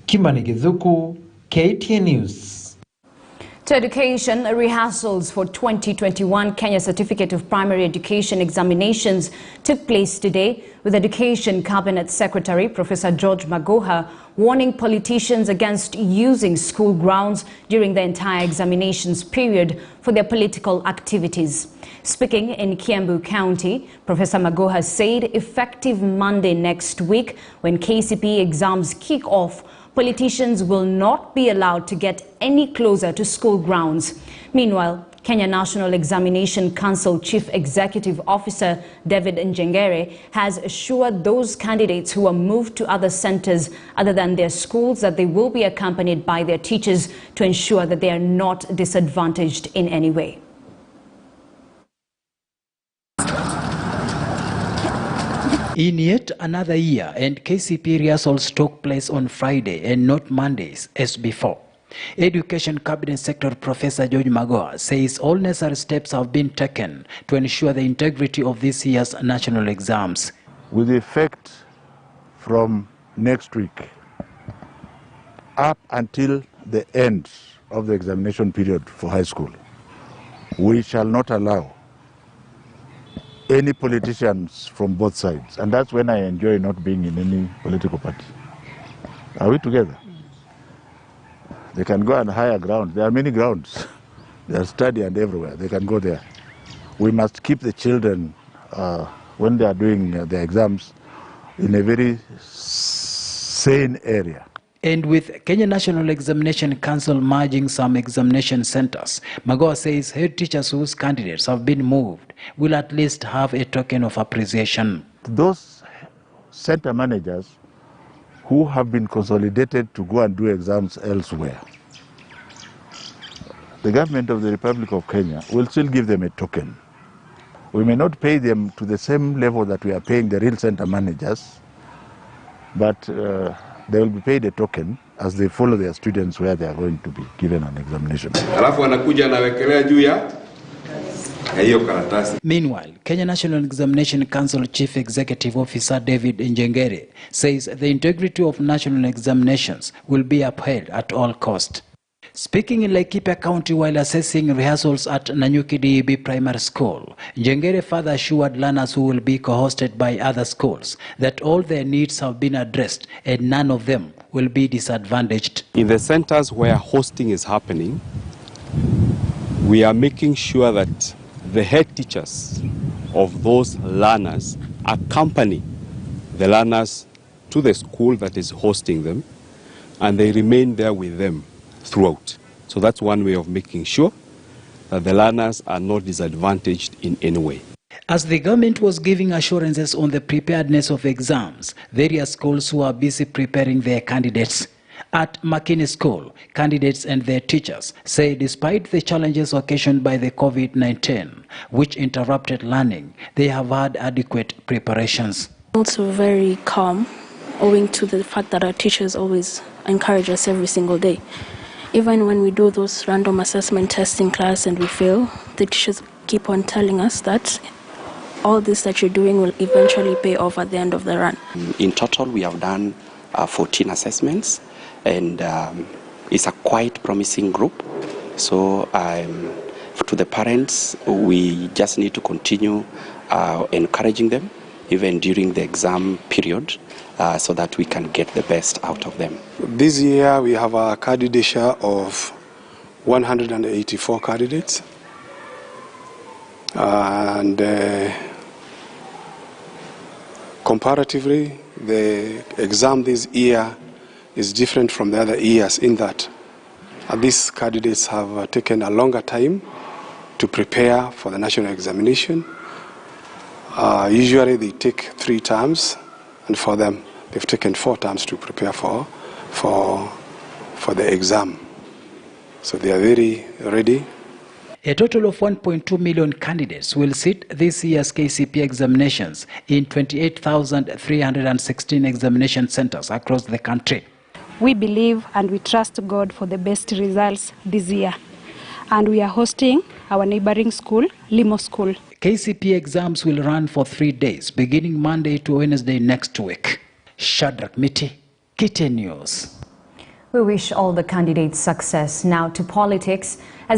Kimani Gizuku, KTN News. To education, rehearsals for 2021 Kenya Certificate of Primary Education examinations took place today, with Education Cabinet Secretary Professor George Magoha warning politicians against using school grounds during the entire examinations period for their political activities. Speaking in Kiambu County, Professor Magoha said effective Monday next week, when KCPE exams kick off, politicians will not be allowed to get any closer to school grounds. Meanwhile, Kenya National Examination Council Chief Executive Officer David Njengere has assured those candidates who are moved to other centers other than their schools that they will be accompanied by their teachers to ensure that they are not disadvantaged in any way. In yet another year, and KCPE rehearsals took place on Friday and not Mondays as before. Education Cabinet Secretary Professor George Magoha says all necessary steps have been taken to ensure the integrity of this year's national exams. With effect from next week up until the end of the examination period for high school, we shall not allow any politicians from both sides. And that's when I enjoy not being in any political party. Are we together? They can go on higher ground. There are many grounds. They are study and everywhere. They can go there. We must keep the children, when they are doing their exams, in a very sane area. And with Kenya National Examination Council merging some examination centers, Magoha says head teachers whose candidates have been moved will at least have a token of appreciation. Those center managers who have been consolidated to go and do exams elsewhere, the government of the Republic of Kenya will still give them a token. We may not pay them to the same level that we are paying the real center managers, but they will be paid a token as they follow their students where they are going to be given an examination. Meanwhile, Kenya National Examination Council Chief Executive Officer David Njengere says the integrity of national examinations will be upheld at all costs. Speaking in Laikipia County while assessing rehearsals at Nanyuki DEB Primary School, Njengere further assured learners who will be co-hosted by other schools that all their needs have been addressed and none of them will be disadvantaged. In the centers where hosting is happening, we are making sure that the head teachers of those learners accompany the learners to the school that is hosting them, and they remain there with them throughout. So that's one way of making sure that the learners are not disadvantaged in any way. As the government was giving assurances on the preparedness of exams, various schools who are busy preparing their candidates. At Makini School, candidates and their teachers say despite the challenges occasioned by the COVID-19, which interrupted learning, they have had adequate preparations. Also very calm, owing to the fact that our teachers always encourage us every single day. Even when we do those random assessment tests in class and we fail, the teachers keep on telling us that all this that you're doing will eventually pay off at the end of the run. In total, we have done 14 assessments, and it's a quite promising group. So to the parents, we just need to continue encouraging them, even during the exam period, so that we can get the best out of them. This year we have a candidature of 184 candidates, and comparatively the exam this year is different from the other years in that these candidates have taken a longer time to prepare for the national examination. Usually they take 3 terms, and for them they've taken 4 terms to prepare for the exam. So they are very ready. A total of 1.2 million candidates will sit this year's KCPE examinations in 28,316 examination centers across the country. We believe and we trust God for the best results this year. And we are hosting our neighboring school, Limo School. KCPE exams will run for 3 days, beginning Monday to Wednesday next week. Shadrach Miti, KTN News. We wish all the candidates success. Now to politics. As